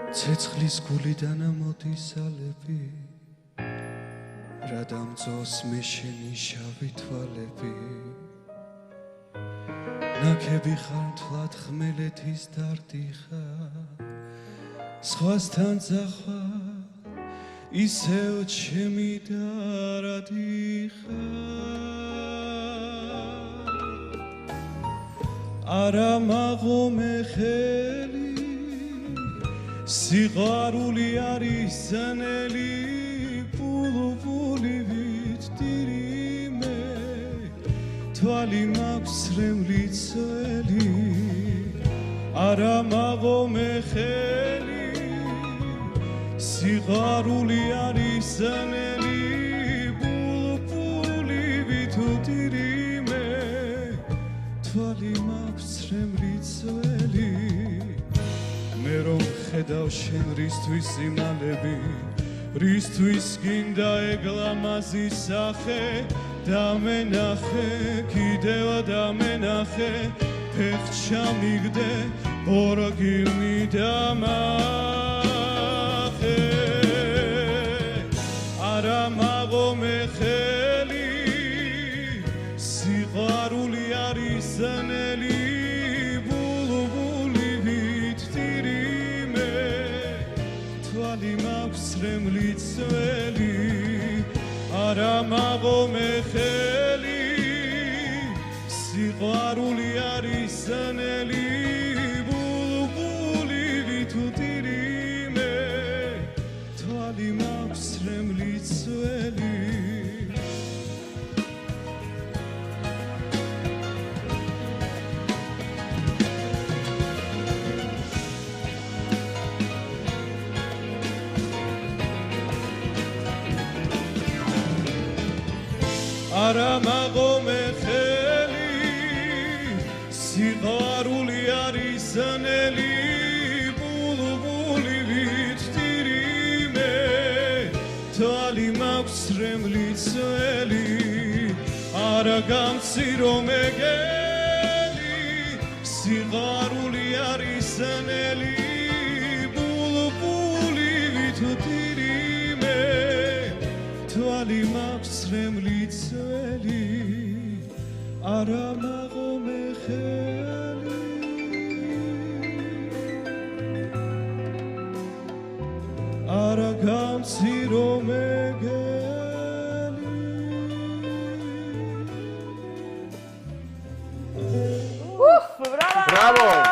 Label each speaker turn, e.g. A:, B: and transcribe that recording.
A: ცეცხლის გულიდან ამოდის ალები რა დამწოს მე შენი შავი თვალები ნაკები ხარ მთლად ხმელეთის დარდიხა სხვასთან ძახვა ისევ ჩემი დარადიხა არა მაღომე ხელი სიყვარული არის ზანელი ბულბულივით დირიმე თვალი მაქვს რემლიცელი არა მაღომე ხელი სიყვარული არის ზანელი ბულბულივით დირიმე თვალი მაქვს რემლიცელი მე რომ ხედავ შენ რისთვის იმალები რისთვის გინდა ეგლამაზი სახე დამენახე კიდევ დამენახე ფეხ ჩამიგდე ბორგილმი დამახე არა მაღომე ხელი სიყვარული არის ზანელი რემლიცელი არა მაღომე ხელი სიყვარული არის ზანელი ბულბულივით დირიმე თვალი მაქვს რემლიცელი არა მაღომე ხელი სიყვარული არის ზანელი ბულბულივით დირიმე თვალი მაქვს რემლიცელი არა გამცირო მეგელი სიყვარული არის ზანელი ბულბულივით დირიმე თვალი მაქვს რემლიცელი არა მაღომე ხელი არა გამცირო მეგელი
B: ბრავო